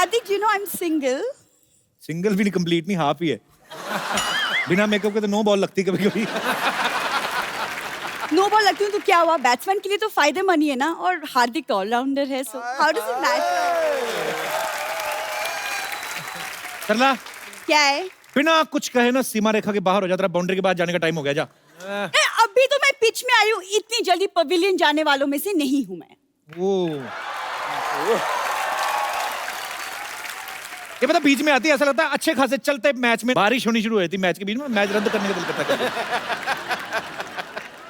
Hardik, you know I'm single. Single भी नहीं, complete नहीं, हाफ ही है। बिना मेकअप के तो नो बॉल लगती कभी कभी। नो बॉल लगती हूँ तो क्या हुआ, बैट्समैन के लिए तो फायदेमंद ही है ना, और हार्दिक ऑलराउंडर है, so how does it matter? Sarla, क्या है? बिना कुछ कहे ना सीमा रेखा के बाहर हो जा, तेरा बाउंड्री के बाद जाने का टाइम हो गया, जा। अभी तो मैं पिच में आई हूँ, इतनी जल्दी पवेलियन जाने वालों में से नहीं हूँ मैं। ये पता बीच में आती है, ऐसा लगता है अच्छे खासे चलते मैच में बारिश होनी शुरू हुई थी, मैच के बीच में मैच रद्द करने का दिल करता है।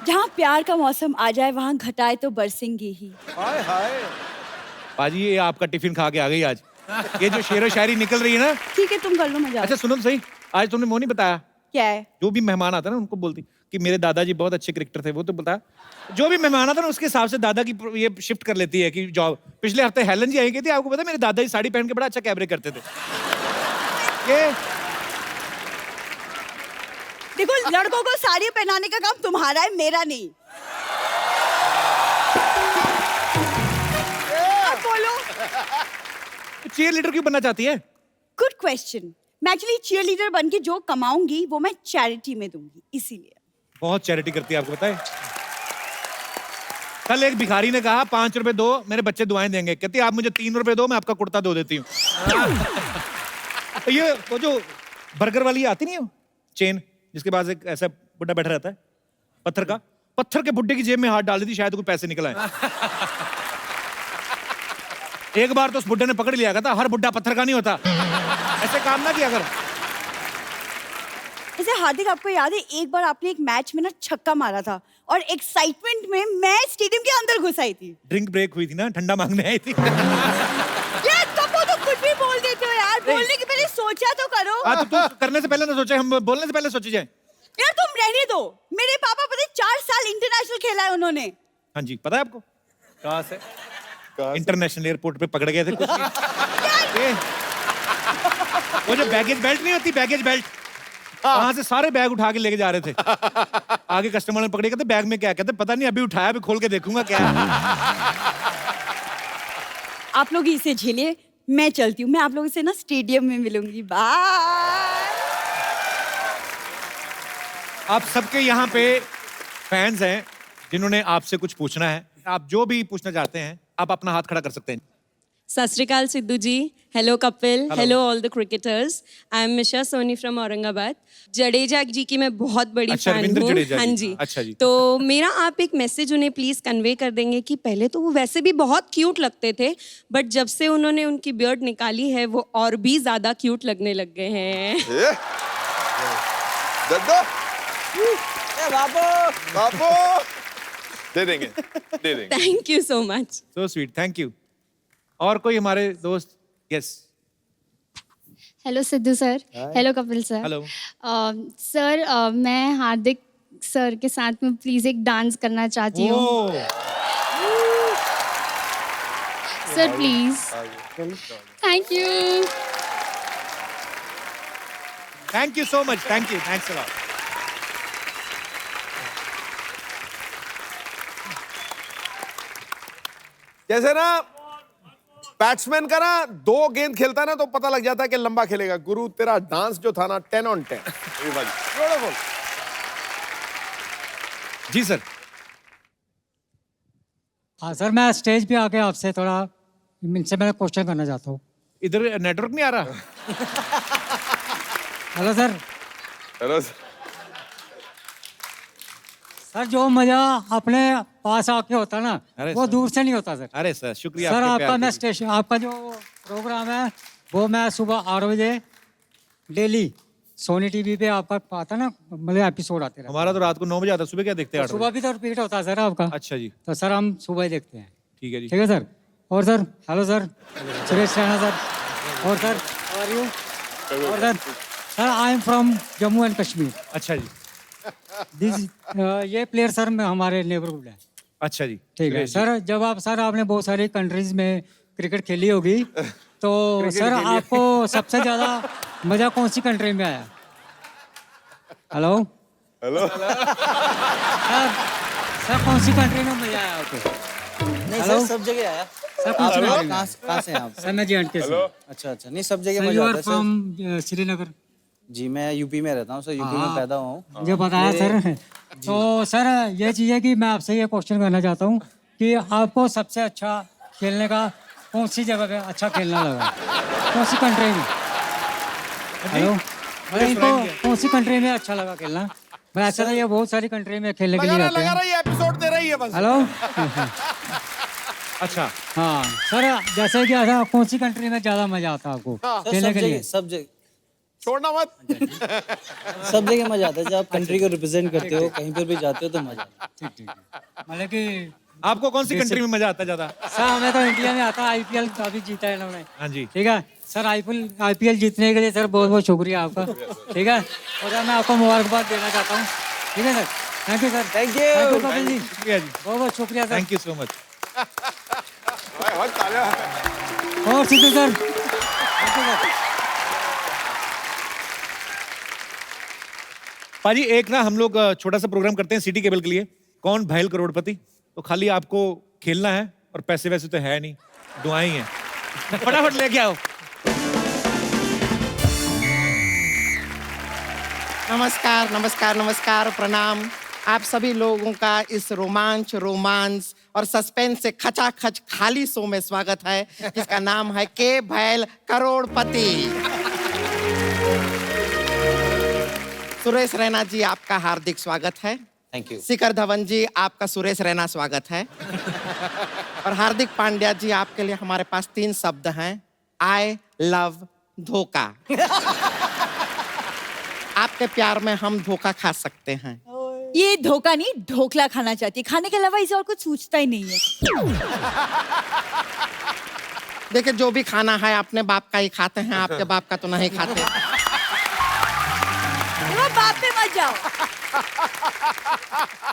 जहाँ प्यार का मौसम आ जाए वहाँ घटाए तो बरसेंगे ही। हाय हाय। बाजी ये आपका टिफिन खा के आ गई आज। ये जो शेरो शायरी निकल रही है ना। ठीक है, तुम कर लो मजा। अच्छा सुनो तो सही, आज तुमने वो नहीं बताया। क्या है? जो भी मेहमान आता है ना उनको बोलती कि मेरे दादाजी बहुत अच्छे क्रिकेटर थे, वो तो बता। जो भी मेहमान आता है ना उसके हिसाब से दादा की ये शिफ्ट कर लेती है कि जॉब। पिछले हफ्ते हेलन जी आई थी, आपको पता है मेरे दादाजी साड़ी पहन के बड़ा अच्छा कैबरे करते थे। ये देखो, लड़कों को साड़ी पहनाने का काम तुम्हारा है, मेरा नहीं। अब बोलो। चीयर लीडर क्यों बनना चाहती है? Good question. मैं एक्चुअली चीयर लीडर बन के जो कमाऊंगी वो मैं चैरिटी में दूंगी, इसीलिए। बहुत चैरिटी करती है, आपको पता है। कल एक भिखारी ने कहा 5 रुपए दो, मेरे बच्चे दुआएं देंगे। कहती आप मुझे 3 रुपए दो, मैं आपका कुर्ता धो देती हूँ। ये वो जो बर्गर वाली आती नहीं है चेन, जिसके पास एक ऐसा बुड्ढा बैठा रहता है पत्थर का, पत्थर के बुड्ढे की जेब में हाथ डाल देती, शायद कोई पैसे निकल आए। एक बार तो उस बुड्ढे ने पकड़ लिया था, हर बुड्ढा पत्थर का नहीं होता, ऐसे काम ना किया कर। ऐसे हार्दिक, आपको याद है एक बार आपने एक मैच में ना छक्का मारा था और एक्साइटमेंट में मैं स्टेडियम के अंदर घुस आई थी। ड्रिंक ब्रेक हुई थी ना, ठंडा मांगने आई थी। यार कब तो कुछ भी बोल देते हो यार, बोलने के पहले सोचा तो करो। तो तू करने से पहले ना सोचे, हम बोलने से पहले सोची जाए। यार तुम रहने दो, मेरे पापा पता है 4 साल इंटरनेशनल खेला है उन्होंने। हाँ जी, पता है आपको कहाँ से? इंटरनेशनल एयरपोर्ट पे पकड़ गए थे कुछ। वो जो बैगेज बेल्ट नहीं होती, बैगेज बेल्ट, वहां से सारे बैग उठा के लेके जा रहे थे। आगे कस्टमर ने पकड़े, कहते बैग में क्या, कहते पता नहीं, अभी उठाया, अभी खोल के देखूंगा क्या है। आप लोग इसे झेलिए, मैं चलती हूँ, मैं आप लोगों से ना स्टेडियम में मिलूंगी। बाय। आप सबके यहाँ पे फैंस हैं जिन्होंने आपसे कुछ पूछना है। आप जो भी पूछना चाहते हैं आप अपना हाथ खड़ा कर सकते हैं। Sat Shri Akal Sidhu ji, hello Kapil, hello all the cricketers. I am Misha Soni from Aurangabad. Jadeja ji की मैं बहुत बड़ी अच्छा, फैन रविंद्र हूँ। जडेजा हाँ जी। जी। अच्छा जी। तो मेरा आप एक मैसेज उन्हें प्लीज कन्वे कर देंगे कि पहले तो वो वैसे भी बहुत क्यूट लगते थे, बट जब से उन्होंने उनकी बियर्ड निकाली है वो और भी ज्यादा क्यूट लगने लग गए हैं। बाबू दे देंगे, दे देंगे। Thank you so much. So sweet, thank you. और कोई हमारे दोस्त? Yes. Hello Sidhu sir, hello Kapil sir. Hello. Sir मैं हार्दिक सर के साथ में प्लीज एक डांस करना चाहती हूँ sir, please. Thank you. Thank you so much, thank you, thanks a lot. जैसे ना बैट्समैन का ना 2 गेंद खेलता है ना तो पता लग जाता है कि लंबा खेलेगा। गुरु तेरा डांस जो था ना 10 on 10। ब्यूटीफुल। जी सर। हाँ सर, मैं स्टेज पे आके आपसे थोड़ा इनसे मैं क्वेश्चन करना चाहता हूँ। इधर नेटवर्क नहीं आ रहा। Hello sir. हेलो सर, जो मजा अपने पास आके होता ना अरे वो सर। दूर से नहीं होता सर। अरे सर शुक्रिया सर आपके आपका प्यार मैं के लिए। स्टेशन, आपका जो प्रोग्राम है वो मैं सुबह 8 बजे डेली सोनी टीवी पे आपका आता ना, मतलब एपिसोड आते रहते हमारा तो रात को 9 बजे आता है, सुबह क्या देखते हैं? हैं। सुबह भी तो रिपीट होता है सर आपका। अच्छा जी, तो सर हम सुबह ही देखते हैं। ठीक है जी। ठीक है सर। और sir, hello sir, Suresh Raina sir. और सर, हाउ आर यू? और sir I am from Jammu and Kashmir. अच्छा जी। ये प्लेयर सर में हमारे नेबरहुड है। अच्छा जी, ठीक है सर। जब आप सर आपने बहुत सारी कंट्रीज में क्रिकेट खेली होगी, तो सर आपको सबसे ज्यादा मजा कौन सी कंट्री में आया? Hello hello. सर, सर कौन सी कंट्री में मजा आया आपको? नहीं हेलो सर सब जगह आया। सर कौन सी आप कंट्री में? कहाँ से हैं आप? सर मैं JNK से। अच्छा अच्छा, नहीं सब जगह सर मजा यू आता आर है सर। फ्रॉम श्रीनगर। जी मैं यूपी में रहता हूँ सर, यूपी में हाँ। पैदा हुआ हूँ। मुझे बताया सर। तो सर ये चीज़ है कि मैं आपसे ये क्वेश्चन करना चाहता हूँ कि आपको सबसे अच्छा खेलने का कौन सी जगह पे अच्छा खेलना लगा, कौन सी कंट्री में? हेलो, मतलब इनको कौन सी कंट्री में अच्छा लगा खेलना? मैं ऐसा था ये बहुत सारी कंट्री में खेलने के लिए जाते लगा हैं। रहा, ये एपिसोड दे रही है बस। हेलो। अच्छा, हाँ सर, जैसे कि ऐसा कौन सी कंट्री में ज्यादा मजा आता है आपको सर खेलने सब के लिए? जगह सब जगह छोड़ना मत। सब जगह मजा आता है। जब आप कंट्री को रिप्रेजेंट करते हो, कहीं पर भी जाते हो तो मजा आता है। ठीक ठीक है। मतलब कि आपको कौन सी कंट्री में मजा आता है ज्यादा? सर हमें तो इंडिया में आता है, IPL काफी जीता है इन्होंने। हाँ जी। ठीक है सर, IPL जीतने के लिए सर बहुत बहुत शुक्रिया आपका। ठीक है, और सर मैं आपको मुबारकबाद देना चाहता हूँ। ठीक है sir, thank you sir. Thank you। Kapil ji, शुक्रिया जी, बहुत बहुत शुक्रिया sir. Thank you so much. और Sidhu sir, thank you sir. पाजी एक ना हम लोग छोटा सा प्रोग्राम करते हैं सिटी केबल के लिए, कौन भैल करोड़पति। तो खाली आपको खेलना है और पैसे वैसे तो है नहीं, दुआएं ही हैं। फटाफट लेके आओ। नमस्कार नमस्कार नमस्कार, प्रणाम। आप सभी लोगों का इस रोमांस और सस्पेंस से खचाखच खाली शो में स्वागत है, जिसका नाम है के भैल करोड़पति। सुरेश रैना जी, आपका हार्दिक स्वागत है। Thank you. शिखर धवन जी, आपका सुरेश रैना स्वागत है। और हार्दिक पांड्या जी, आपके लिए हमारे पास 3 शब्द हैं, आई लव धोखा। आपके प्यार में हम धोखा खा सकते हैं। ये धोखा नहीं, ढोकला खाना चाहती है, खाने के अलावा इसे और कुछ सूझता ही नहीं है। देखिए, जो भी खाना है अपने बाप का ही खाते हैं, आपके बाप का तो नहीं खाते। वो बाप पे मत जाओ।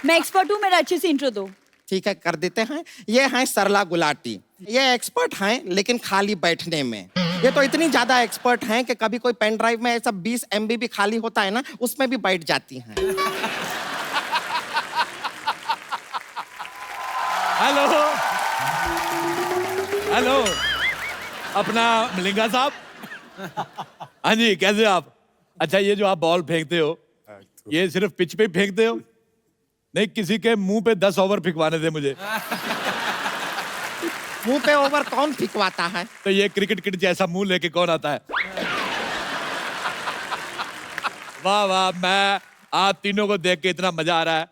मैं एक्सपर्ट हूँ, मेरा अच्छे से इंट्रो दो। ठीक है, कर देते हैं। ये हैं सरला गुलाटी। ये एक्सपर्ट हैं लेकिन खाली बैठने में। ये तो इतनी ज्यादा एक्सपर्ट हैं कि कभी कोई पेन ड्राइव में ऐसा 20 MB भी खाली होता है ना, उसमें भी बैठ जाती हैं। हेलो हेलो, अपना मलिंगा साहब। हाँ जी, कैसे आप? अच्छा, ये जो आप बॉल फेंकते हो, ये सिर्फ पिच पे ही फेंकते हो? नहीं, किसी के मुंह पे 10 ओवर फिकवाने थे मुझे। मुंह पे ओवर कौन फिकवाता है? तो ये क्रिकेट किट जैसा मुंह लेके कौन आता है? वाह वाह, मैं आप तीनों को देख के इतना मजा आ रहा है।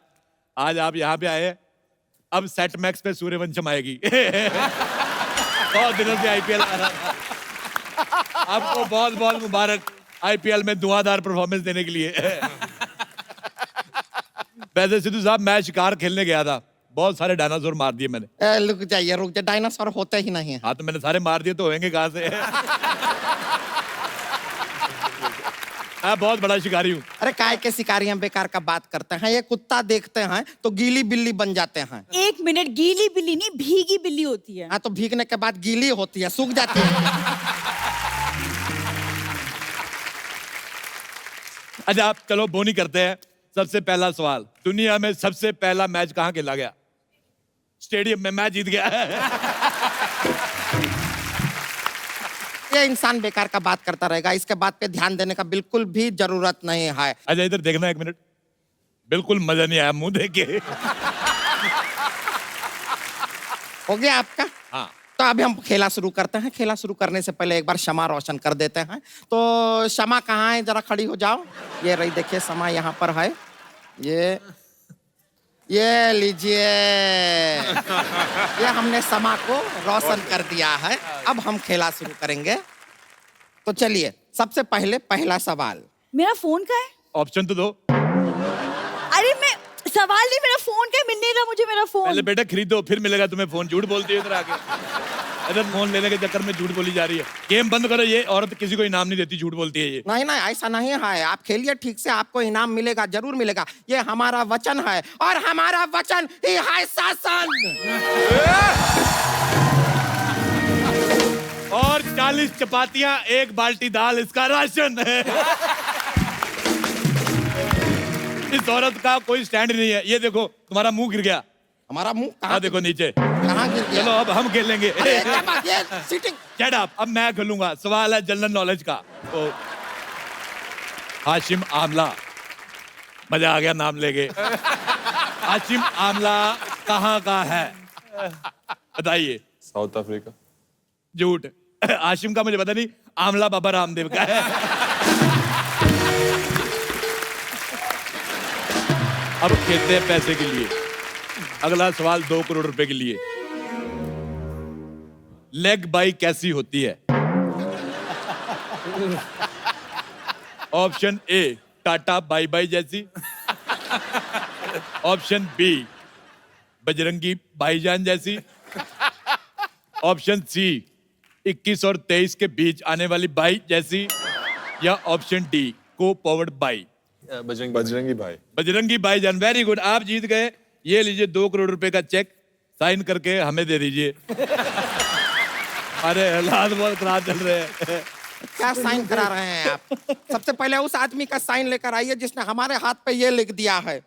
आज आप यहाँ पे आए, अब सेट मैक्स पे सूर्यवंशम आएगी। बहुत दिनों से IPL आ रहा था। आपको बहुत बहुत मुबारक IPL में धुआंधार परफॉर्मेंस देने के लिए। वैसे सिद्धू साहब, मैं शिकार खेलने गया था, बहुत सारे डायनासोर मार दिए मैंने। रुक जाइए, डायनासोर होते ही नहीं है। हाँ, तो मैंने सारे मार दिए, तो होंगे कहाँ से? मैं बहुत बड़ा शिकारी हूँ। अरे काय के शिकारी हैं, बेकार का बात करते हैं। ये कुत्ता देखते हैं तो गीली बिल्ली बन जाते हैं। 1 मिनट, गीली बिल्ली नहीं, भीगी बिल्ली होती है। हाँ, तो भीगने के बाद गीली होती है, सूख जाती है। अच्छा, आप चलो बोनी करते हैं। सबसे पहला सवाल, दुनिया में सबसे पहला मैच कहाँ खेला गया? स्टेडियम में। मैं जीत गया। ये इंसान बेकार का बात करता रहेगा, इसके बात पे ध्यान देने का बिल्कुल भी जरूरत नहीं है। अच्छा, इधर देखना 1 मिनट। बिल्कुल मजा नहीं आया मुंह देख के। हो गया आपका? हाँ। तो अभी हम खेला शुरू करते हैं। खेला शुरू करने से पहले एक बार क्षमा रोशन कर देते हैं। तो क्षमा कहाँ है, जरा खड़ी हो जाओ। ये रही, देखिए क्षमा यहाँ पर है। ये लीजिए। ये हमने क्षमा को रोशन कर दिया है। अब हम खेला शुरू करेंगे। तो चलिए, सबसे पहले पहला सवाल। मेरा फोन का है? ऑप्शन तो दो। अरे मैं सवाल नहीं, मेरा फोन का है, मिल नहीं रहा मुझे मेरा फोन। पहले बेटा खरीदो, फिर मिलेगा तुम्हें फोन। झूठ बोलती है इधर आके। इधर फोन लेने के चक्कर में झूठ बोली जा रही है। गेम बंद करो, ये औरत किसी को इनाम नहीं देती, झूठ बोलती है ये। नहीं नहीं, ऐसा नहीं है। आप खेलिए ठीक से, आपको इनाम मिलेगा, जरूर मिलेगा। ये हमारा वचन है, और हमारा वचन ही है शासन। और 40 चपातियां, 1 बाल्टी दाल, इसका राशन है। इस औरत का कोई स्टैंड नहीं है। ये देखो, तुम्हारा मुंह गिर गया। हमारा मुंह हाँ, देखो नीचे। कहाँ गया। चलो अब हम खेलेंगे। अरे, क्या बात है? सीटिंग। Shut up, अब मैं खेलूंगा। सवाल है जनरल नॉलेज का। तो हाशिम आमला, मजा आ गया नाम लेके। हाशिम आमला कहाँ का है? बताइए। South Africa. झूठ। हाशिम का मुझे पता नहीं, आमला बाबा रामदेव का है। अब खेलते हैं पैसे के लिए। अगला सवाल 2 करोड़ रुपए के लिए। लेग बाई कैसी होती है? Option A tata bye by जैसी, ऑप्शन बी बजरंगी भाईजान जैसी, ऑप्शन सी 21 और 23 के बीच आने वाली बाई जैसी, या ऑप्शन डी को पावर्ड बाई। बजरंगी भाई। बजरंगी भाईजान, वेरी गुड, आप जीत गए। ये लीजिए 2 करोड़ रुपए का चेक, साइन करके हमें दे दीजिए। अरे हालात बहुत खराब चल रहे हैं। क्या साइन करा रहे हैं आप? सबसे पहले उस आदमी का साइन लेकर आइए जिसने हमारे हाथ पे ये लिख दिया है।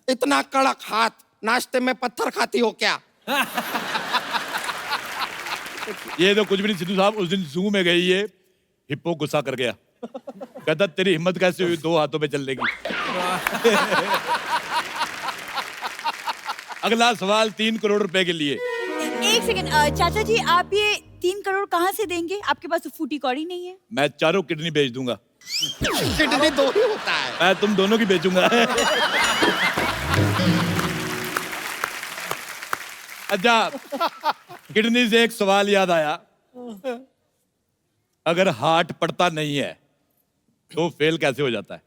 इतना कड़क हाथ, नाश्ते में पत्थर खाती हो क्या? ये तो कुछ भी नहीं सिद्धू साहब, उस दिन जू में गई, ये हिप्पो गुस्सा कर गया, कहता तेरी हिम्मत कैसे हुई 2 हाथों पे चलने की। अगला सवाल 3 करोड़ रुपए के लिए। एक सेकंड, चाचा जी आप ये 3 करोड़ कहाँ से देंगे? आपके पास तो फूटी कौड़ी नहीं है। मैं चारों किडनी बेच दूंगा। किडनी 2 ही होता है। मैं तुम दोनों की बेचूंगा। अच्छा, किडनी से एक सवाल याद आया। अगर हार्ट पड़ता नहीं है तो फेल कैसे हो जाता है?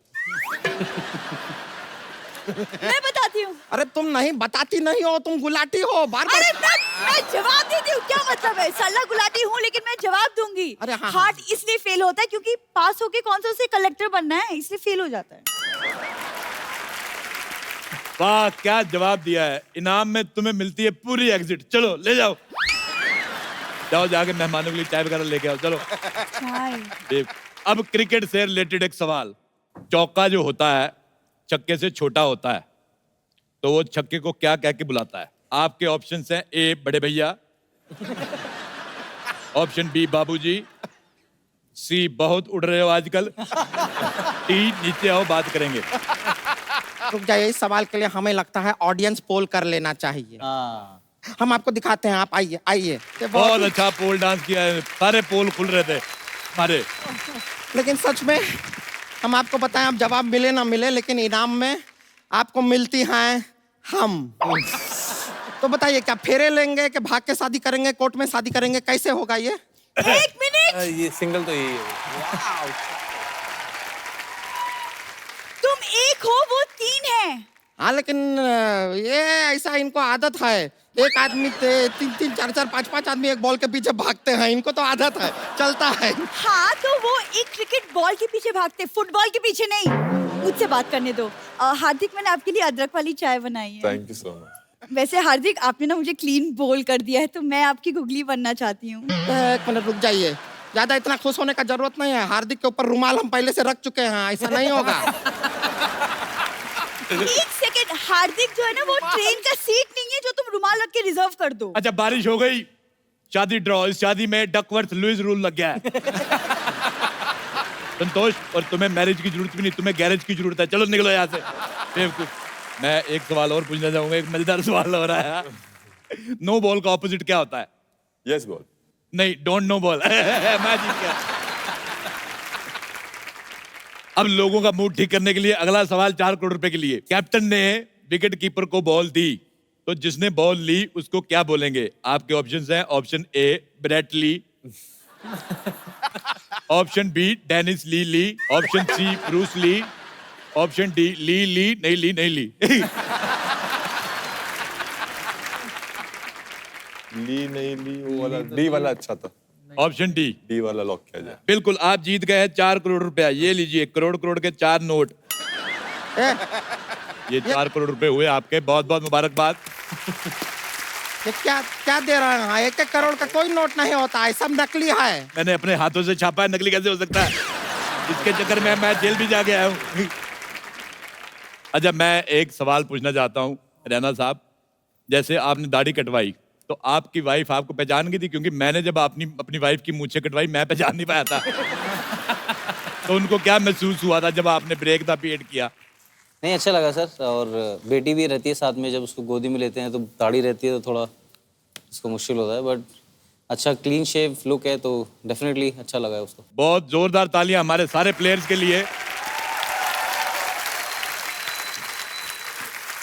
मैं बताती हूँ। अरे तुम नहीं बताती नहीं हो, तुम गुलाटी हो। बार अरे बार मैं जवाब देती हूँ, क्या मतलब है? सल्ला गुलाटी हूँ लेकिन मैं जवाब दूंगी। अरे हाँ, हार्ट इसलिए फेल होता है क्योंकि पास होके कौन सा उसे कलेक्टर बनना है, इसलिए फेल हो जाता है। वाह, क्या जवाब दिया है। इनाम में तुम्हें मिलती है पूरी एग्जिट। चलो ले जाओ, जाओ जाके मेहमानों के लिए चाय वगैरह लेके आओ। चलो। अब क्रिकेट से रिलेटेड एक सवाल। चौका जो होता है छक्के से छोटा होता है, तो वो छक्के को क्या कह के बुलाता है? आपके ऑप्शंस हैं, ए बड़े भैया, ऑप्शन बी बाबूजी, सी बहुत उड़ रहे हो आजकल, डी नीचे आओ बात करेंगे। रुक जाइए, इस सवाल के लिए हमें लगता है ऑडियंस पोल कर लेना चाहिए। हम आपको दिखाते हैं, आप आइए आइए। ये बहुत अच्छा पोल डांस किया है, सारे पोल खुल रहे थे हमारे। लेकिन सच में हम आपको बताएं, आप जवाब मिले ना मिले, लेकिन इनाम में आपको मिलती हैं हम। तो बताइए, क्या फेरे लेंगे कि भाग के शादी करेंगे, कोर्ट में शादी करेंगे, कैसे होगा ये? 1 मिनट, ये सिंगल तो यही है। तुम 1 हो, वो 3 है। हाँ, लेकिन ये ऐसा इनको आदत है। एक आदमी 3-3, 4-4, 5-5 आदमी एक बॉल के पीछे भागते हैं, इनको तो आदत है, चलता है। हाँ तो वो एक क्रिकेट बॉल के पीछे भागते, फुटबॉल के पीछे नहीं। मुझसे बात करने दो। हार्दिक, मैंने आपके लिए अदरक वाली चाय बनाई है। Thank you so much. वैसे हार्दिक, आपने ना मुझे क्लीन बोल कर दिया है, तो मैं आपकी गुगली बनना चाहती हूँ। 1 मिनट रुक जाइए, ज्यादा इतना खुश होने का जरूरत नहीं है। हार्दिक के ऊपर रुमाल हम पहले से रख चुके हैं, ऐसा नहीं होगा। 1 सेकंड, हार्दिक जो है ना, वो ट्रेन का सीट नहीं है जो तुम रुमाल रख के रिजर्व कर दो। अच्छा, बारिश हो गई, शादी ड्रॉ। इस शादी में डकवर्थ लुईस रूल लग गया है। संतोष, और तुम्हें मैरिज की जरूरत भी नहीं, तुम्हें गैरेज की जरूरत है। चलो निकलो यहाँ से बेवकूफ। मैं एक सवाल और पूछना चाहूंगा, एक मजेदार सवाल हो रहा है। नो बॉल का ऑपोजिट क्या होता है? Yes ball. नहीं, डोंट नो बॉल। मैं जीत गया। अब लोगों का मूड ठीक करने के लिए अगला सवाल 4 करोड़ रुपए के लिए। कैप्टन ने विकेट कीपर को बॉल दी, तो जिसने बॉल ली उसको क्या बोलेंगे? आपके ऑप्शंस हैं, option A Brett Lee, option B Dennis Lillee, option C Bruce Lee, option D Lee Lee नहीं ली नहीं ली। ली नहीं ली, वो वाला डी वाला अच्छा था। ऑप्शन डी, डी वाला लॉक किया जाए। बिल्कुल, आप जीत गए हैं 4 करोड़ रुपया। ये लीजिए, करोड़ करोड़ के 4 नोट। ये 4 करोड़ रुपए हुए आपके, बहुत बहुत मुबारकबाद। ये क्या क्या दे रहे हैं? 1-1 करोड़ का कोई नोट नहीं होता है, सब नकली है। मैंने अपने हाथों से छापा है, नकली कैसे हो सकता है? इसके चक्कर में मैं जेल भी जाके आया हूँ। अच्छा, मैं एक सवाल पूछना चाहता हूँ रैना साहब। जैसे आपने दाढ़ी कटवाई, तो आपकी वाइफ आपको पहचान गई थी, क्योंकि मैंने जब अपनी वाइफ की मूंछें कटवाई मैं पहचान नहीं पाया था। तो उनको क्या महसूस हुआ था जब आपने ब्रेक द पीरियड किया? नहीं, अच्छा लगा सर। और बेटी भी रहती है साथ में, जब उसको गोदी में लेते हैं तो दाढ़ी रहती है तो थोड़ा उसको मुश्किल होता है, बट अच्छा क्लीन शेव लुक है तो डेफिनेटली अच्छा लगा है उसको। बहुत जोरदार तालियां हमारे सारे प्लेयर्स के लिए।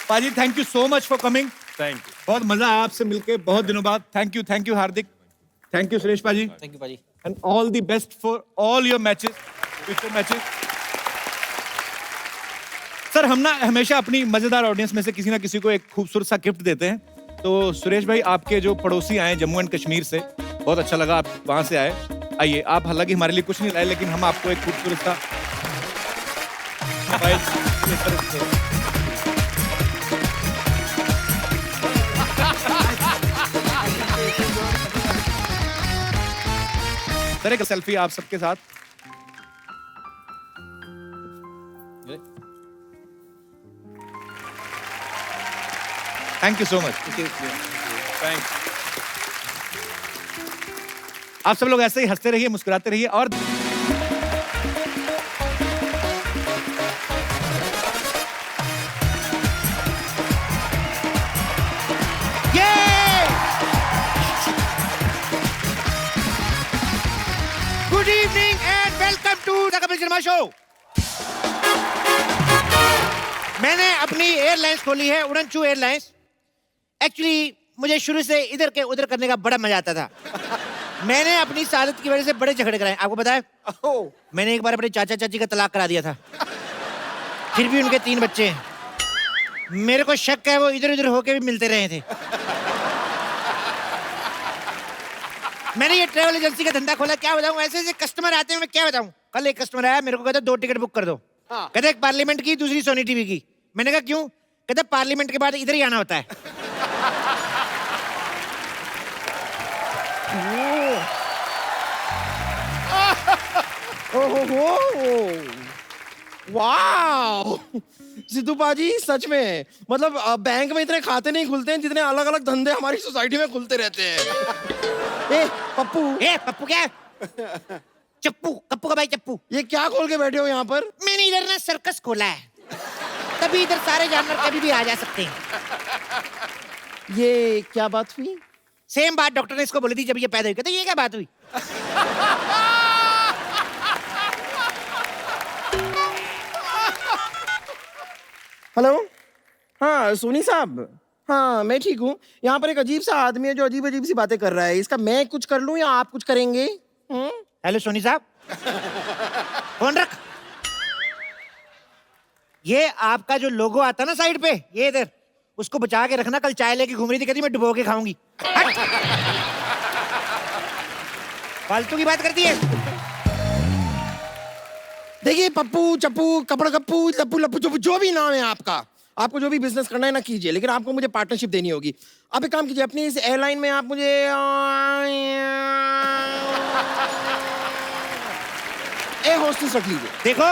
पाजी, thank you so much for coming. Thank you. बहुत मजा आया आपसे मिलके बहुत दिनों बाद। Thank you Hardik, thank you Suresh पाजी, थैंक यू पाजी। And all the best for all your matches, future matches. Sir, हम ना हमेशा अपनी मजेदार ऑडियंस में से किसी ना किसी को एक खूबसूरत सा गिफ्ट देते हैं। तो सुरेश भाई, आपके जो पड़ोसी आए जम्मू एंड कश्मीर से, बहुत अच्छा लगा आप वहां से आए। आइए, आप हालांकि हमारे लिए कुछ नहीं लाए, लेकिन हम आपको एक खूबसूरत सा मोबाइल की तरफ से सर एक सेल्फी आप सबके साथ। Thank you so much. Thank. आप सब लोग ऐसे ही हंसते रहिए, मुस्कुराते रहिए और good evening and welcome to the Kapil Sharma show. मैंने अपनी एयरलाइंस खोली है, उड़नचू एयरलाइंस। एक्चुअली मुझे शुरू से इधर के उधर करने का बड़ा मजा आता था। मैंने अपनी सादत की वजह से बड़े झगड़े कराए, आपको पता है? मैंने एक बार अपने चाचा चाची का तलाक करा दिया था, फिर भी उनके 3 बच्चे हैं। मेरे को शक है वो इधर उधर होके भी मिलते रहे थे। मैंने ये ट्रैवल एजेंसी का धंधा खोला, क्या बताऊं, ऐसे ऐसे कस्टमर आते हैं, मैं क्या बताऊं। कल एक कस्टमर आया, मेरे को कहता 2 टिकट बुक कर दो। कहता एक पार्लियामेंट की, दूसरी सोनी टीवी की। मैंने कहा क्यों? कहता पार्लियामेंट के बाद इधर ही आना होता है। वाह सिद्धू पाजी, सच में मतलब बैंक में इतने खाते नहीं खुलते हैं जितने अलग अलग धंधे हमारी सोसाइटी में खुलते रहते हैं। ए पप्पू क्या? चप्पू, कप्पू का भाई चप्पू। ये क्या खोल के बैठे हो यहाँ पर? मैंने इधर ना सर्कस खोला है, तभी इधर सारे जानवर कभी भी आ जा सकते हैं। ये क्या बात हुई? सेम बात डॉक्टर ने इसको बोली थी जब ये पैदा हुई। कहते ये क्या बात हुई? हेलो, हाँ सोनी साहब, हाँ मैं ठीक हूँ। यहाँ पर एक अजीब सा आदमी है जो अजीब अजीब सी बातें कर रहा है। इसका मैं कुछ कर लूँ या आप कुछ करेंगे? हेलो सोनी साहब, फोन रख। ये आपका जो लोगो आता ना साइड पे, ये इधर, उसको बचा के रखना। कल चाय लेके घूम रही थी, कहती मैं डुबो के खाऊंगी। फालतू की बात करती है। देखिए पप्पू चप्पू कपड़ा कप्पू लप्पू लप्पू चप्पू जो भी नाम है आपका, आपको जो भी बिजनेस करना है ना कीजिए, लेकिन आपको मुझे पार्टनरशिप देनी होगी। आप एक काम कीजिए, अपनी इस एयरलाइन में आप मुझे एयर होस्टेस रख लीजिए। देखो,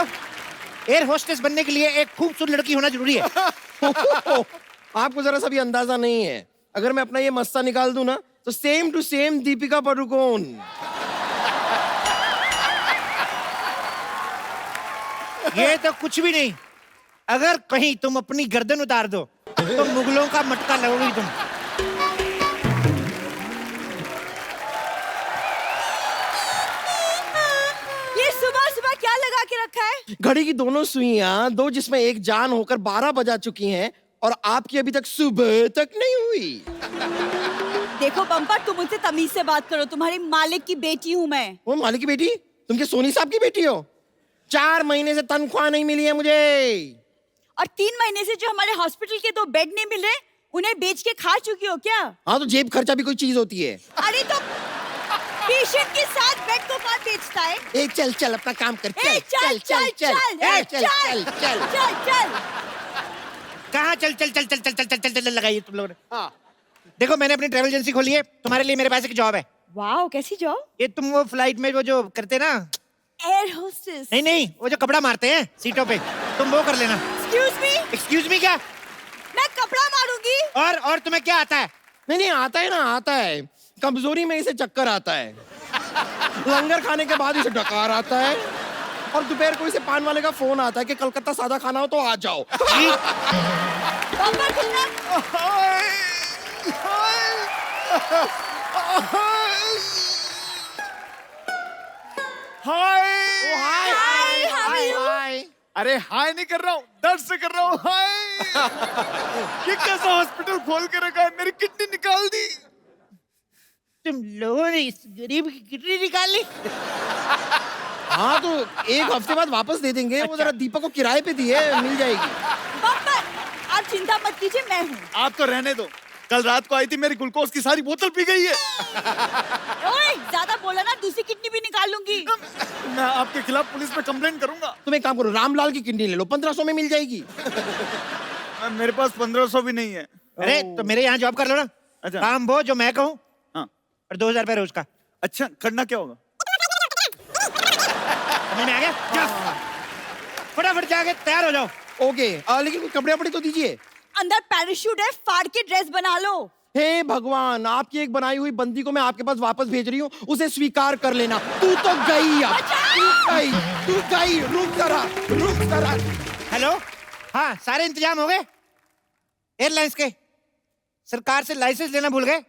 एयर होस्टेस बनने के लिए एक खूबसूरत लड़की होना जरूरी है। आपको जरा सा भी अंदाजा नहीं है, अगर मैं अपना ये मस्ता निकाल दूं ना तो same to same Deepika Padukone. ये तो कुछ भी नहीं, अगर कहीं तुम अपनी गर्दन उतार दो तो मुगलों का मटका लगोगी तुम। ये सुबह सुबह क्या लगा के रखा है? घड़ी की दोनों सुइयां, दो जिसमें एक जान होकर 12 बजा चुकी हैं और आपकी अभी तक सुबह तक नहीं हुई। देखो बम्पर, तुम मुझसे तमीज से बात करो, तुम्हारी मालिक की बेटी हूँ मैं। वो मालिक की बेटी? तुम क्या सोनी साहब की बेटी हो? 4 महीने से तनख्वाह नहीं मिली है मुझे। और 3 महीने से जो हमारे हॉस्पिटल के 2 बेड नहीं मिले, उन्हें बेच के खा चुकी हो क्या? हाँ तो जेब खर्चा भी कोई चीज होती है। अरे तो पेशेंट के साथ बेड को कौन बेचता है? ए चल चल अपना काम कर। चल चल चल चल चल। कहाँ चल चल चल चल चल चल चल चल चल लगाइए तुम लोगों ने। हाँ देखो, मैंने अपनी ट्रैवल एजेंसी खोली है, तुम्हारे लिए मेरे पास एक जॉब है। वाओ, कैसी जॉब? ये तुम वो फ्लाइट में वो जो करते ना, एयर होस्टेस। नहीं, वो जो कपड़ा मारते हैं सीटों पे, तुम वो कर लेना। Excuse me? एक्सक्यूज मी क्या? मैं कपड़ा मारूंगी। और तुम्हें क्या आता है? नहीं आता है ना, आता है। कमजोरी में इसे चक्कर आता है, लंगर खाने के बाद इसे डकार आता है, और दोपहर को इसे पान वाले का फोन आता है कि कलकत्ता सादा खाना हो तो आ जाओ। पापा कितना हाय हाय हाय हाय। अरे हाय नहीं कर रहा हूँ, दर्द से कर रहा हूँ हाय। ये कैसा हॉस्पिटल खोल के रखा है, मेरी किडनी निकाल दी। तुम लोगों ने इस गरीब की किडनी निकाल ली। हाँ तो एक हफ्ते बाद वापस दे देंगे। वो जरा दीपक को किराए पे दी है, मिल जाएगी। पापा आप चिंता मत कीजिए, मैं हूँ। आप तो रहने दो, कल रात को आई थी, मेरी ग्लूकोज की सारी बोतल पी गई है। ओए ज्यादा बोला ना, दूसरी किडनी भी निकाल लूंगी। मैं आपके खिलाफ पुलिस में कंप्लेंट करूंगा। तुम एक काम करो, रामलाल की किडनी ले लो, 1500 में मिल जाएगी। मेरे पास 1500 भी नहीं है। अरे तो मेरे यहाँ जॉब कर लो ना। अच्छा। काम वो जो मैं कहूँ, हाँ। और 2000 रुपये रोज का। अच्छा करना क्या होगा? समझ में आ गया? जा। फटाफट जाके तैयार हो जाओ। ओके लेकिन कपड़े वपड़े तो दीजिए। अंदर पैराशूट है, फाड़ के ड्रेस बना लो। हे भगवान, आपकी एक बनाई हुई बंदी को मैं आपके पास वापस भेज रही हूँ, उसे स्वीकार कर लेना। तू तो गई अब, तू गई। रुक जरा। हेलो, हाँ सारे इंतजाम हो गए एयरलाइंस के? सरकार से लाइसेंस लेना भूल गए?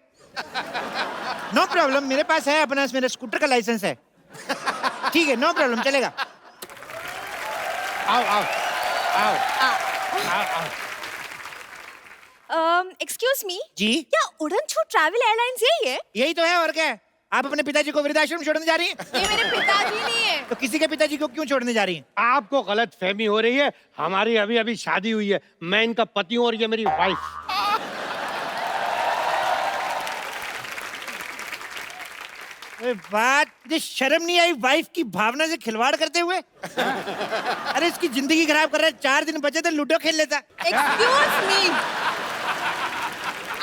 नो प्रॉब्लम, मेरे पास है अपना, मेरा स्कूटर का लाइसेंस है। ठीक है, नो प्रॉब्लम, चलेगा। आओ। एक्सक्यूज मी, जी, क्या उड़न छू ट्रैवल एयरलाइंस यही है? यही तो है, और क्या है? आप अपने पिताजी को वृद्धाश्रम छोड़ने जा रही हैं? ये मेरे पिताजी नहीं है। तो किसी के पिताजी को क्यों छोड़ने जा रही हैं? आपको गलत फहमी हो रही है। हमारी अभी अभी शादी हुई है, मैं इनका पति हूँ और ये मेरी वाइफ। बात, मुझे शर्म नहीं आई वाइफ की भावना से खिलवाड़ करते हुए? अरे इसकी जिंदगी खराब कर रहा है। 4 दिन बचे थे, लूडो खेल लेता। एक्सक्यूज मी,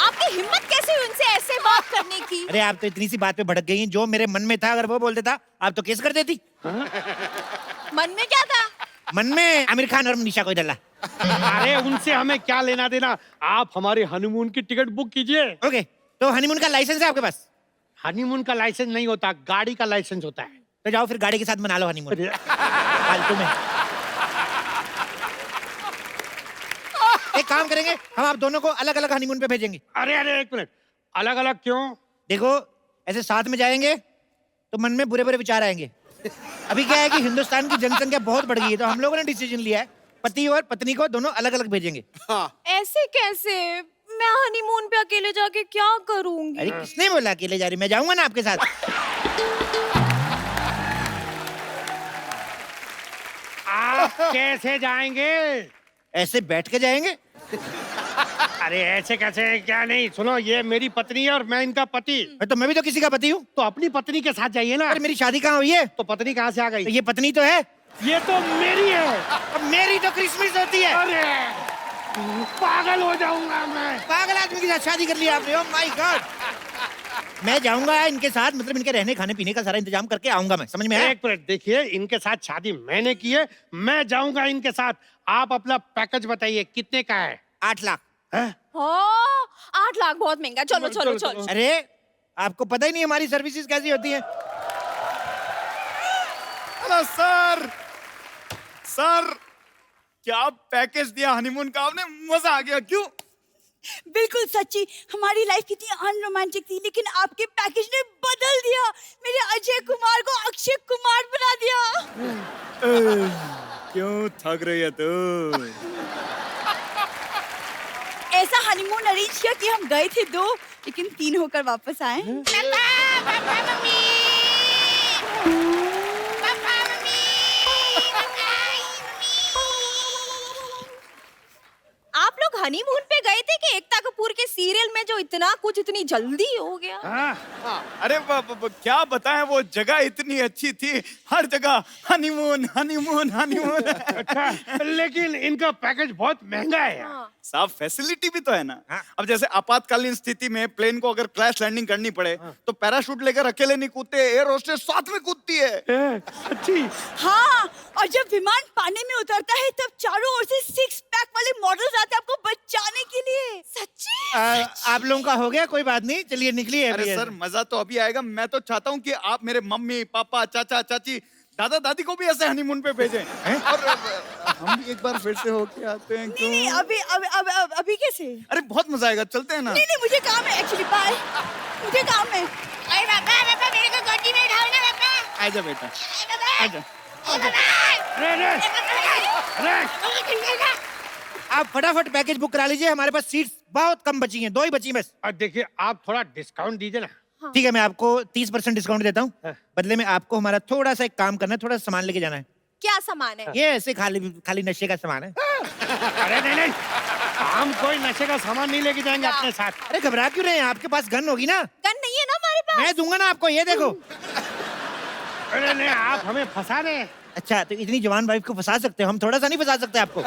आपकी हिम्मत कैसे हुई उनसे ऐसे बात करने की? अरे आप तो इतनी सी बात पे भड़क गई हैं। जो मेरे मन में था अगर वो बोल देता, आप तो केस कर देती। मन में क्या था? मन में आमिर खान और मनीषा को डाला। अरे उनसे हमें क्या लेना देना, आप हमारे हनीमून की टिकट बुक कीजिए। ओके, तो हनीमून का लाइसेंस है आपके पास? हनीमून का लाइसेंस नहीं होता, गाड़ी का लाइसेंस होता है। तो जाओ फिर गाड़ी के साथ मना लो हनीमून। फालतू में। एक काम करेंगे, हम आप दोनों को अलग अलग हनीमून पे भेजेंगे। अरे एक मिनट, अलग अलग क्यों? देखो, ऐसे साथ में जाएंगे तो मन में बुरे बुरे विचार आएंगे। अभी क्या है कि हिंदुस्तान की जनसंख्या बहुत बढ़ गई है, तो हम लोगों ने डिसीजन लिया है पति और पत्नी को दोनों अलग अलग भेजेंगे। ऐसे कैसे? मैं हनीमून पे अकेले जाके क्या करूंगी? अरे किसने बोला अकेले जा रही? मैं जाऊंगा ना आपके साथ। आप कैसे जाएंगे? ऐसे बैठ के जाएंगे। अरे ऐसे कैसे? क्या नहीं, सुनो, ये मेरी पत्नी है और मैं इनका पति। तो मैं भी तो किसी का पति हूँ। तो अपनी पत्नी के साथ जाइए ना। अरे मेरी शादी कहाँ हुई है? तो पत्नी कहाँ से आ गई? तो ये पत्नी तो है। ये तो मेरी है। अब मेरी तो क्रिसमस होती है। अरे पागल हो जाऊंगा मैं। पागल आदमी के साथ शादी कर लिया आपने? Oh my God. मैं जाऊंगा इनके साथ, मतलब इनके रहने खाने पीने का सारा इंतजाम करके आऊंगा मैं। समझ में आया? एक मिनट देखिए, इनके साथ शादी मैंने की है, मैं जाऊंगा इनके साथ। आप अपना पैकेज बताइए, कितने का है? 8 लाख। है? 8 लाख बहुत महंगा। चलो। अरे आपको पता ही नहीं हमारी सर्विसेज कैसी होती हैं। अरे सर क्या पैकेज दिया हनीमून का आपने, मजा आ गया। क्यों? बिल्कुल सच्ची, हमारी लाइफ कितनी अनरोमांटिक थी, लेकिन आपके पैकेज ने बदल दिया। मेरे अजय कुमार को अक्षय कुमार बना दिया। क्यों थक रही है तू? ऐसा हनीमून अरेंज किया कि हम गए थे 2, लेकिन 3 होकर वापस आए। आप लोग हनीमून पे गए थे कि एकता कपूर के सीरियल में जो इतना कुछ इतनी जल्दी हो गया? अरे क्या बताएं, वो जगह इतनी अच्छी थी, हर जगह हनीमून। अच्छा, लेकिन इनका पैकेज बहुत महंगा है यार। साहब फैसिलिटी भी तो है ना। अब जैसे आपातकालीन स्थिति में प्लेन को अगर क्रैश लैंडिंग करनी पड़े तो पैराशूट लेकर अकेले नहीं कूदते, एयर होस्टेस साथ में कूदती है। सच्ची? हाँ, और जब विमान पानी में उतरता है तब चारों ओर से 6 पैक वाले मॉडल्स आते हैं आपको बचाने के लिए। सच्ची? आप लोगों का हो गया, कोई बात नहीं, चलिए निकलिए अरे अभी। सर मजा तो अभी आएगा। मैं तो चाहता हूँ कि आप मेरे मम्मी पापा चाचा चाची दादा दादी को भी ऐसे हनीमून पे भेजें और हम भी एक बार फिर से होके आते हैं। क्यों? नहीं अभी कैसे? अरे बहुत मजा आएगा, चलते हैं ना। नहीं मुझे काम है एक्चुअली, बाय, मुझे काम है। अरे पापा मेरे को गोदी में उठाओ ना पापा। आजा बेटा, आजा। आप फटाफट पैकेज बुक करा लीजिए, हमारे पास सीट्स बहुत कम बची हैं, 2 ही बची बस। और देखिए आप थोड़ा डिस्काउंट दीजिए ना। ठीक है, मैं आपको 30% डिस्काउंट देता हूँ। बदले में आपको हमारा थोड़ा सा एक काम करना है, थोड़ा सा सामान लेके जाना है। क्या सामान है? ये ऐसे खाली नशे का सामान है। अरे नहीं, हम कोई नशे का सामान नहीं लेके जाएंगे अपने साथ। अरे घबरा क्यों रहे हैं, आपके पास गन होगी ना? गन नहीं है ना हमारे पास। मैं दूंगा ना आपको, ये देखो। अरे नहीं, आप हमें फंसा रहे हैं। अच्छा, तो इतनी जवान वाइफ को फंसा सकते हो, हम थोड़ा सा नहीं फंसा सकते आपको?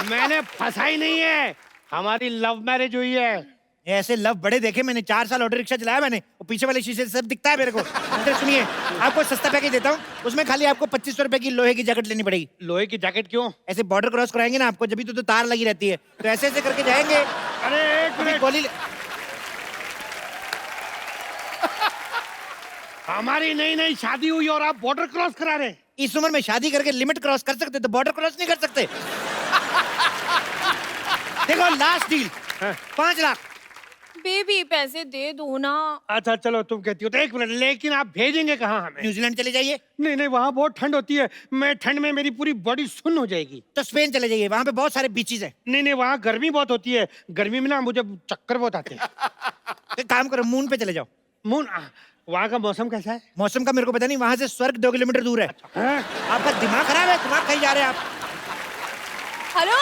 मैंने फंसा ही नहीं है, हमारी लव मैरिज हुई है। ऐसे लव बड़े देखे मैंने, 4 साल ऑटो रिक्शा चलाया मैंने, वो पीछे वाले शीशे से सब दिखता है मेरे को। इधर सुनिए, आपको सस्ता पैकेज देता हूँ, उसमें खाली आपको 2500 रुपए की लोहे की जैकेट लेनी पड़ेगी। लोहे की जैकेट क्यों? ऐसे बॉर्डर क्रॉस कराएंगे ना आपको, जब भी तो तार लगी रहती है, तो ऐसे ऐसे करके जाएंगे। अरे एक मिनट, गोली हमारी नई शादी हुई और आप बॉर्डर क्रॉस करा रहे हैं। इस उम्र में शादी करके लिमिट क्रॉस कर सकते, तो बॉर्डर क्रॉस नहीं कर सकते। देखो लास्ट डील 5 लाख। बेबी पैसे दे दो ना। अच्छा चलो तुम कहती हो तो 1 मिनट, लेकिन आप भेजेंगे कहाँ हमें? न्यूजीलैंड चले जाइए। नहीं वहाँ बहुत ठंड होती है, मैं ठंड में मेरी पूरी बॉडी सुन्न हो जाएगी। तो स्पेन चले जाइए, वहाँ पे बहुत सारे बीचेस हैं। नहीं वहाँ गर्मी बहुत होती है, गर्मी में ना मुझे चक्कर बहुत आते हैं। एक काम करो, मून पे चले जाओ। मून, वहाँ का मौसम कैसा है? मौसम का मेरे को पता नहीं, वहाँ से स्वर्ग 2 किलोमीटर दूर है। आपका दिमाग खराब है, दिमाग कहीं जा रहे हैं आप? हेलो,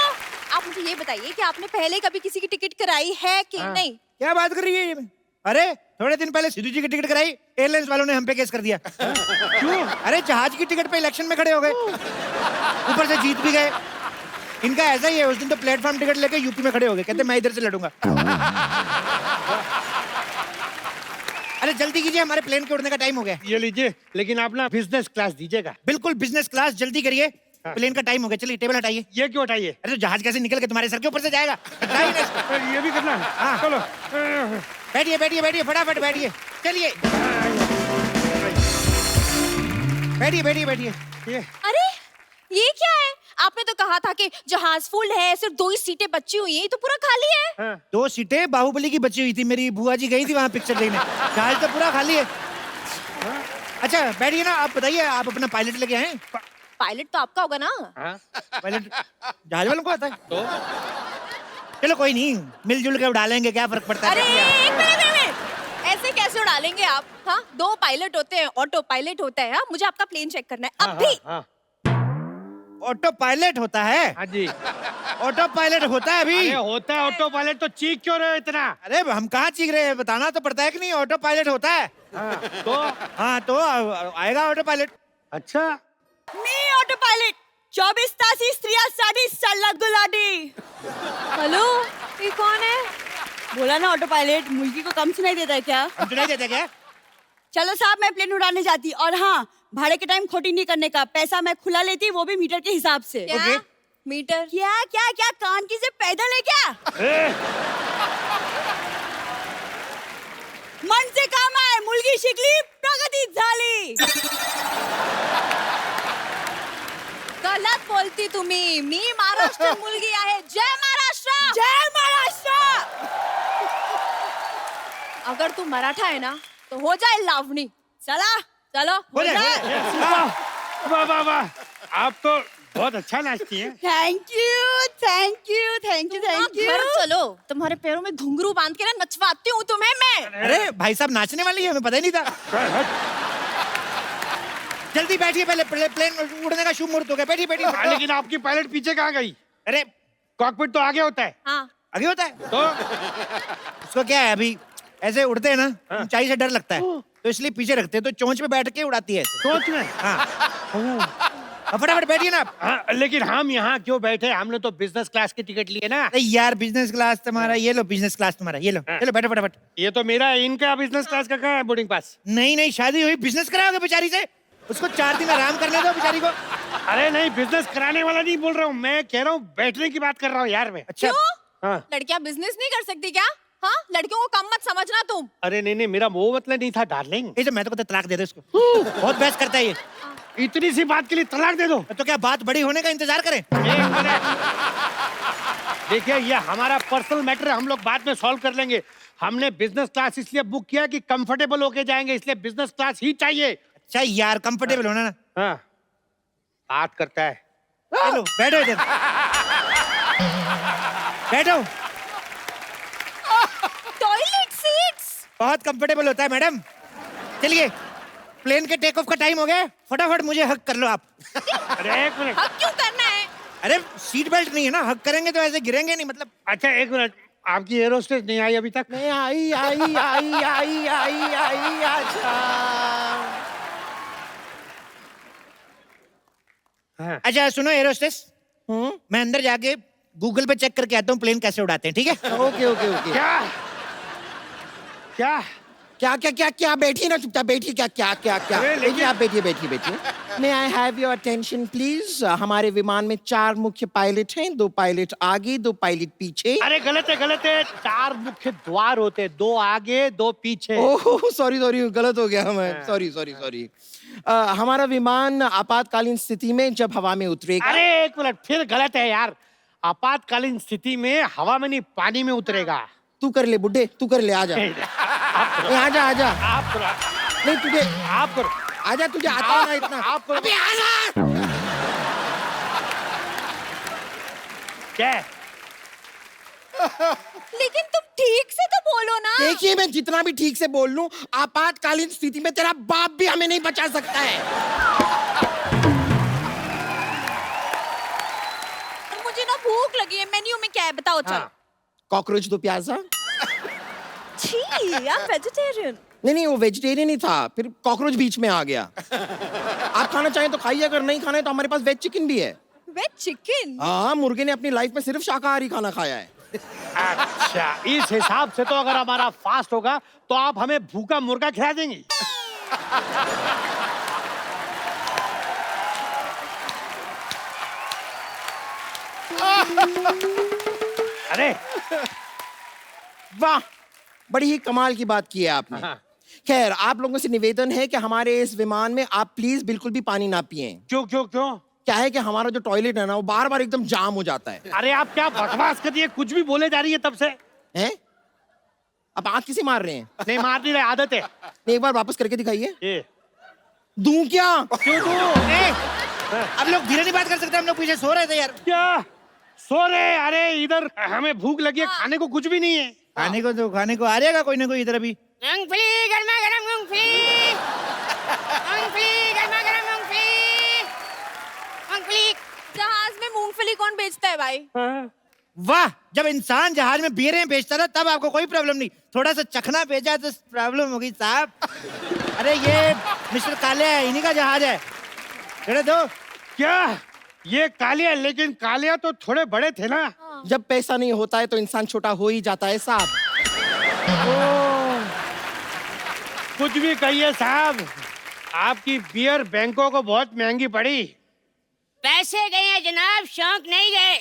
आप मुझे ये बताइए कि आपने पहले कभी किसी की टिकट कराई है कि नहीं? क्या बात कर रही है ये? अरे थोड़े दिन पहले सिद्धू जी की टिकट कराई, एयरलाइंस वालों ने हम पे केस कर दिया। क्यों? अरे जहाज की टिकट पे इलेक्शन में खड़े हो गए, ऊपर से जीत भी गए। इनका ऐसा ही है, उस दिन तो प्लेटफॉर्म टिकट लेके यूपी में खड़े हो गए, कहते मैं इधर से लड़ूंगा। अरे जल्दी कीजिए, हमारे प्लेन के उड़ने का टाइम हो गया। ये लीजिए, लेकिन आप ना बिजनेस क्लास दीजिएगा। बिल्कुल बिजनेस क्लास, जल्दी करिए, प्लेन का टाइम हो गया। चलिए टेबल हटाइए। ये क्यों हटाइए? अरे तो जहाज कैसे निकल के तुम्हारे सर के ऊपर से जाएगा? ये भी करना है? हाँ। चलो बैठिए बैठिए बैठिए, फटाफट बैठिए, चलिए बैठिए बैठिए बैठिए। अरे ये क्या है? आपने तो कहा था कि जहाज फुल है, सिर्फ 2 ही सीटें बची हुई हैं, तो पूरा खाली है। 2 सीटें बाहुबली की बची हुई थी, मेरी बुआ जी गई थी वहाँ पिक्चर देखने, जहाज तो पूरा खाली है। अच्छा बैठिए ना, आप बताइए, आप अपना पायलट लेके आए? पायलट तो आपका होगा ना? पायलट जहाज वालों को आता है तो? चलो कोई नहीं, मिलजुल के उड़ा लेंगे, क्या फर्क पड़ता है। अरे एक मिनट, ऐसे कैसे उड़ा लेंगे आप? हाँ, 2 पायलट होते हैं, ऑटो पायलट होता है। हाँ, मुझे आपका प्लेन चेक करना है अभी। ऑटो पायलट होता है? हाँ जी, ऑटो पायलट होता है अभी? अरे होता है ऑटो पायलट, तो चीख क्यों रहे हो इतना? अरे हम कहाँ चीख रहे हैं, बताना तो पड़ता है कि नहीं, ऑटो पायलट होता है। हाँ तो आएगा ऑटो पायलट। अच्छा, मी ऑटो पायलट 24 तासी स्त्रिया साडी सल्ला गुलाडी। हेलो, ये कौन है? बोला ना ऑटो पायलट, मुर्गी को कम सुनाई देता है क्या? हम सुनाई देता क्या? चलो साहब, मैं प्लेन उड़ाने जाती, और हाँ, भाड़े के टाइम खोटी नहीं करने का, पैसा मैं खुला लेती, वो भी मीटर के हिसाब से। ओके। मीटर? क्या क्या क्या, कान की से पैदल है क्या? मन से काम आहे, मुलगी शिकली, प्रगती झाली। गलत बोलती तुम्ही, मी महाराष्ट्र मुलगी आहे। जय महाराष्ट्र, जय महाराष्ट्र। अगर तू मराठा है ना, तो हो जाए लावणी। चला चलो, हो जाए। वाह वाह वाह, आप तो बहुत अच्छा नाचती हैं। Thank you thank you thank you thank you. घर चलो, तुम्हारे पैरों में घुंघरू बांध के ना नचवाती हूँ तुम्हें मैं। अरे भाई साहब नाचने वाली है, हमें पता ही नहीं था। जल्दी बैठिए, पहले प्लेन उड़ने का शुभ मुहूर्त हो गया, बैठिए बैठिए। लेकिन आपकी पायलट पीछे कहाँ गई? अरे कॉकपिट तो आगे होता है। हाँ, आगे होता है तो उसको क्या है, अभी ऐसे उड़ते हैं ना, ऊंचाई से डर लगता है, तो इसलिए पीछे रखते हैं, तो चोंच पे बैठ के उड़ाती है। सोच में। हाँ फटाफट बैठिए ना आप। हाँ, लेकिन हम यहाँ क्यों बैठे? हमने तो बिजनेस क्लास की टिकट लिए ना। अरे यार बिजनेस क्लास तुम्हारा, ये लो बिजनेस क्लास तुम्हारा, ये लो। चलो बैठो फटाफट। ये तो मेरा है, इनका बिजनेस क्लास का कहाँ है बोर्डिंग पास? नहीं नहीं, शादी हुई, बिजनेस कराओगे बेचारी से? उसको 4 दिन आराम करने दो बेचारी को। अरे नहीं, बिजनेस कराने वाला नहीं बोल रहा हूँ, मैं कह रहा हूँ बैठने की बात कर रहा हूँ यार मैं। अच्छा हाँ। लड़कियां बिजनेस नहीं कर सकती क्या? हाँ, लड़कियों को कम मत समझना तुम। अरे नहीं, मेरा वो मतलब नहीं था डार्लिंग। ये जो मैं तो कहता तलाक दे दो इसको, बहुत बहस करता है ये। इतनी सी बात के लिए तलाक दे दो? तो क्या बात बड़ी होने का इंतजार करें? एक मिनट, देखिए ये हमारा पर्सनल मैटर है, हम लोग बाद में सॉल्व कर लेंगे। हमने बिजनेस क्लास इसलिए बुक किया कि कंफर्टेबल होके जाएंगे, इसलिए बिजनेस क्लास ही चाहिए। अच्छा यार, कंफर्टेबल होना ना। हाँ, बात करता है। चलो बैठो इधर, बैठो। टॉयलेट सीट्स बहुत कंफर्टेबल होता है मैडम। चलिए, प्लेन के टेक ऑफ का टाइम हो गया, फटाफट मुझे हक कर लो आप। अरे एक मिनट, हक क्यों करना है? अरे सीट बेल्ट नहीं है ना, हक करेंगे तो ऐसे गिरेंगे नहीं, मतलब। अच्छा एक मिनट, आपकी एयर होस्टेस नहीं आई अभी तक? नहीं आई। अच्छा हाँ। अच्छा सुनो एयर होस्टेस, मैं अंदर जाके गूगल पे चेक करके आता हूँ प्लेन कैसे उड़ाते हैं, ठीक है? ओके। क्या क्या क्या क्या क्या क्या बैठिए ना चुपचाप, बैठिए। क्या अरे लेकिन- बैठिए, आप बैठिए। May I have your attention please. हमारे विमान में 4 मुख्य पायलट हैं, 2 पायलट आगे, 2 पायलट पीछे। अरे गलत है, 4 मुख्य द्वार होते, 2 आगे 2 पीछे। ओह सॉरी गलत हो गया मैं, सॉरी। हमारा विमान आपातकालीन स्थिति में जब हवा में उतरेगा। अरे एक मिनट, फिर गलत है यार। आपातकालीन स्थिति में हवा में नहीं, पानी में उतरेगा। तू कर ले बुड्ढे, तू कर ले, आजा। आजा। आप करो, नहीं तुझे, आप करो, आजा, तुझे आता है ना इतना। आप करो। अबे आजा। क्या है? लेकिन तुम ठीक से तो बोलो ना। देखिए, मैं जितना भी ठीक से बोल लूं, आपातकालीन स्थिति में तेरा बाप भी हमें नहीं बचा सकता है। मुझे ना भूख लगी है, मेन्यू में क्या है बताओ? चलो। कॉकरोच 2 प्याजा। छी, आप वेजिटेरियन? नहीं वो वेजिटेरियन ही था, फिर कॉकरोच बीच में आ गया। आप खाना चाहें तो खाइए, अगर नहीं खाना है तो हमारे पास वेज चिकन भी है। Veg chicken? हाँ, मुर्गे ने अपनी लाइफ में सिर्फ शाकाहारी खाना खाया है। अच्छा, इस हिसाब से तो अगर हमारा फास्ट होगा तो आप हमें भूखा मुर्गा खिला देंगी? अरे वाह, बड़ी ही कमाल की बात की है आपने। खैर, आप लोगों से निवेदन है कि हमारे इस विमान में आप प्लीज बिल्कुल भी पानी ना पिएं। क्यों? क्या है कि हमारा जो टॉयलेट है ना, वो बार बार एकदम जाम हो जाता है। अरे आप क्या बकवास कर रही है, कुछ भी बोले जा रही है तब से। हैं? आप आंख किसे मार रहे हैं? नहीं मार नहीं रहे, आदत है। नहीं, एक बार वापस करके दिखाइए। ये दूं क्या? क्यों दूं? अब लोग धीरे नहीं बात कर सकते, हम लोग पीछे सो रहे थे यार। क्या सो रहे? अरे इधर हमें भूख लगी है, खाने को कुछ भी नहीं है। खाने को आ जाएगा कोई ना कोई इधर अभी। मूंगफली, गर्मा गर्म मूंगफली। मूंगफली, गर्मा गर्म मूंगफली। मूंगफली। जहाज में मूंगफली कौन बेचता है भाई? वाह, जब इंसान जहाज में बीयरें बेचता था तब आपको कोई प्रॉब्लम नहीं, थोड़ा सा चखना भेजा तो प्रॉब्लम होगी साहब। अरे ये मिस्टर काले है, इन्हीं का जहाज है। चलो दो। क्या ये कालिया? लेकिन कालिया तो थोड़े बड़े थे ना। जब पैसा नहीं होता है तो इंसान छोटा हो ही जाता है साहब। कुछ भी कहिए साहब, आपकी बियर बैंकों को बहुत महंगी पड़ी। पैसे गए हैं जनाब, शौक नहीं गए।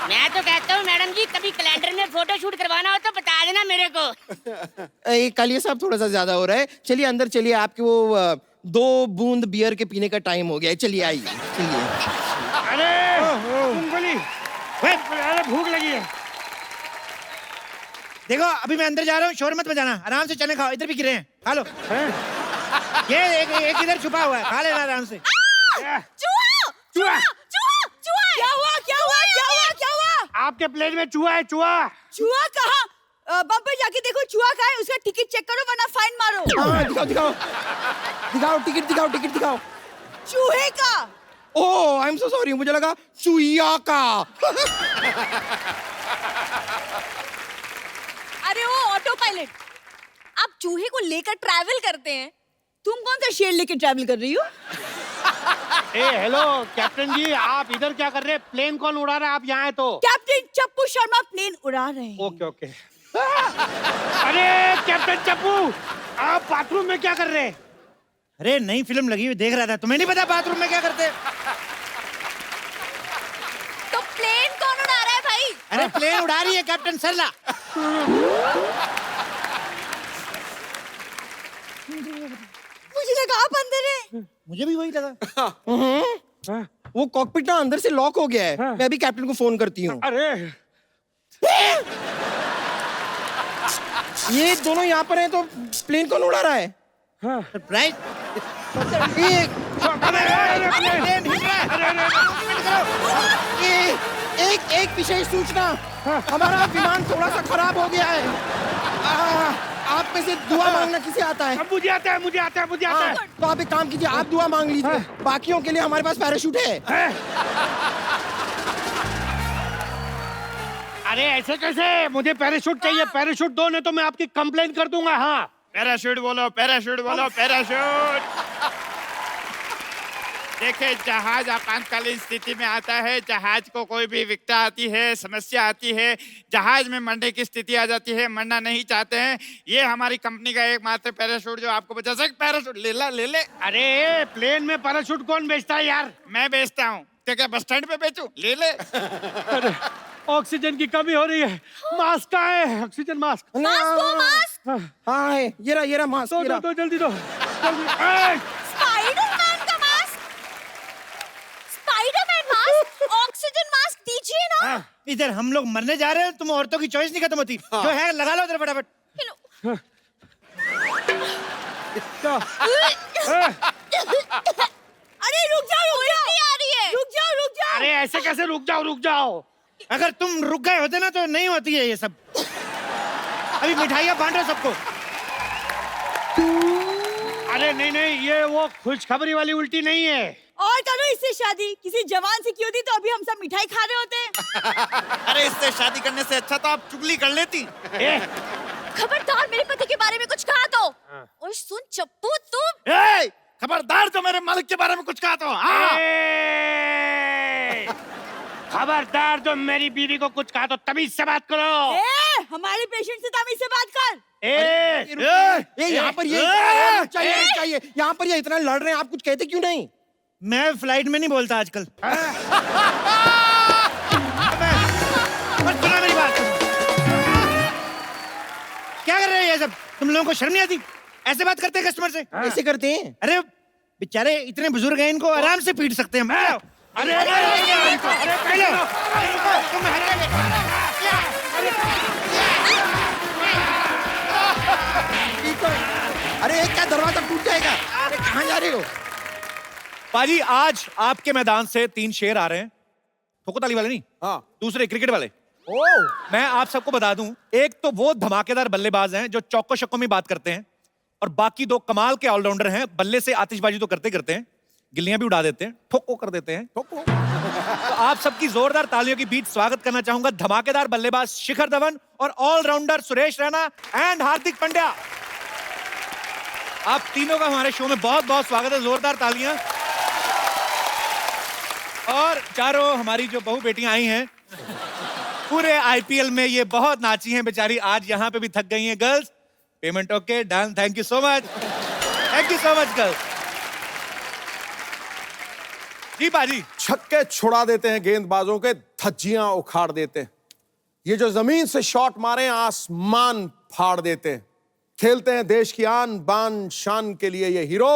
मैं तो कहता हूँ मैडम जी, कभी कैलेंडर में फोटो शूट करवाना हो तो बता देना मेरे को। कालिया साहब, थोड़ा सा ज्यादा हो रहा है, चलिए अंदर चलिए। आपके वो 2 बूंद बियर के पीने का टाइम हो गया है, चलिए आइए, चलिए। अरे मूंगफली, अरे भूख लगी है। देखो अभी मैं अंदर जा रहा हूँ, शोर मत बजाना, आराम से चने खाओ, इधर भी गिरे हैं, खा लो। ये एक इधर छुपा हुआ है, खा लेना आराम से। चूहा! क्या हुआ? आपके प्लेन में चूहा है, चूहा। चूहा कहाँ? बम्बई जाके देखो चूहा कहाँ है, उसका टिकट चेक करो वरना फाइन मारो। हाँ, दिखाओ, टिकट दिखाओ। चूहे का? ओह, आई एम सो सॉरी, मुझे लगा चुईया का। अरे वो ऑटो पायलट, आप चूहे को लेकर ट्रैवल करते हैं, तुम कौन सा शेर लेकर ट्रैवल कर रही हो? हेलो कैप्टन जी, आप इधर क्या कर रहे हैं? प्लेन कौन उड़ा रहा है? आप यहाँ है तो? कैप्टन चप्पू शर्मा प्लेन उड़ा रहे हैं। ओके। अरे कैप्टन चप्पू, आप बाथरूम में क्या कर रहे हैं? अरे नई फिल्म लगी हुई देख रहा था, तुम्हें नहीं पता बाथरूम में क्या करते हैं? तो प्लेन कौन उड़ा रहा है भाई? अरे प्लेन उड़ा रही है कैप्टन सरला। मुझे लगा आप अंदर है। मुझे भी वही लगा। वो कॉकपिट ना अंदर से लॉक हो गया है। मैं अभी कैप्टन को फोन करती हूँ। अरे ये दोनों यहाँ पर हैं तो प्लेन कौन उड़ा रहा है? सरप्राइज। एक विशेष सूचना, हमारा विमान थोड़ा सा खराब हो गया है। आप में से दुआ मांगना किसे आता है? मुझे आता है, मुझे आता है, मुझे आता है। तो आप एक काम कीजिए, आप दुआ मांग लीजिए। बाकियों के लिए हमारे पास पैराशूट है। अरे ऐसे कैसे? मुझे पैराशूट चाहिए, पैराशूट दो, नहीं तो मैं आपकी कंप्लेन कर दूंगा। हाँ, पैराशूट बोलो, पैराशूट बोलो, पैराशूट। देखिए, जहाज आपातकालीन स्थिति में आता है, जहाज को कोई भी विकटा आती है, समस्या आती है, जहाज में मरने की स्थिति आ जाती है, मरना नहीं चाहते हैं, ये हमारी कंपनी का एकमात्र पैराशूट जो आपको बचा सकता। पैराशूट ले ला, ले ले। अरे प्लेन में पैराशूट कौन बेचता है यार? मैं बेचता हूँ। तो क्या बस स्टैंड पे बेचूं? ले ले। अरे ऑक्सीजन की कमी हो रही है, मास्क कहाँ है? Oxygen mask. मास्क हाँ है, ये रहा मास्क। दो जल्दी दो। स्पाइडरमैन का mask, Spiderman mask, oxygen mask दीजिए ना। इधर हम लोग मरने जा रहे हैं, तुम औरतों की चॉइस नहीं खत्म होती। जो है लगा लो इधर फटाफट। अरे रुक जाओ, आ रही है। रुक जाओ। अरे ऐसे कैसे रुक जाओ, रुक जाओ। अगर तुम रुक गए होते ना तो नहीं होती है ये सब। अभी मिठाइयाँ बांट रहे सबको। अरे नहीं, ये वो खुशखबरी वाली उल्टी नहीं है। और करो इससे शादी, किसी जवान से की होती तो अभी हम सब मिठाई खा रहे होते। अरे इससे शादी करने से अच्छा तो आप चुगली कर लेती। खबरदार मेरे पति के बारे में कुछ कहा तो। ओए सुन चप्पू तुम। खबरदार जो मेरे मालिक के बारे में कुछ कहा तो। खबरदार जो मेरी बीवी को कुछ कहा तो तमीज से बात करो। हमारे पेशेंट से तमीज से बात कर। यहाँ पर ये चाहिए। यहाँ पर ये इतना लड़ रहे हैं, आप कुछ कहते क्यों नहीं? मैं फ्लाइट में नहीं बोलता आजकल। सुना मेरी बात। क्या कर रहे हैं ये सब? तुम लोगों को शर्म नहीं आती? ऐसे बात करते हैं कस्टमर से? ऐसे करते हैं? अरे बेचारे इतने बुजुर्ग हैं, इनको आराम से पीट सकते हैं। अरे अरे क्या दरवाजा टूट जाएगा? अरे कहाँ जा रहे हो? पाजी, आज आपके मैदान से 3 शेर आ रहे हैं। ठोको ताली वाले नहीं, हाँ दूसरे क्रिकेट वाले। मैं आप सबको बता दूं, एक तो वो धमाकेदार बल्लेबाज हैं जो चौको छक्कों में बात करते हैं, और बाकी 2 कमाल के ऑलराउंडर हैं। बल्ले से आतिशबाजी तो करते हैं, गिल्लियां भी उड़ा देते हैं, ठोको कर देते हैं। ठोको। तो आप सबकी जोरदार तालियों के बीच स्वागत करना चाहूंगा धमाकेदार बल्लेबाज शिखर धवन और ऑलराउंडर सुरेश रैना एंड हार्दिक पांड्या। आप तीनों का हमारे शो में बहुत बहुत स्वागत है, जोरदार तालियां। और चारों हमारी जो बहू बेटियां आई हैं, पूरे आईपीएल में ये बहुत नाची हैं बेचारी, आज यहाँ पे भी थक गई हैं। Girls, payment okay, done, thank you so much, girls. जी बाजी। छक्के छुड़ा देते हैं गेंदबाजों के, धज्जियां उखाड़ देते हैं। ये जो जमीन से शॉट मारे आसमान फाड़ देते हैं। खेलते हैं देश की आन बान शान के लिए ये हीरो,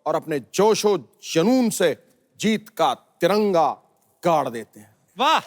और अपने जोशो जुनून से जीत का तिरंगा गाड़ देते हैं। वाह।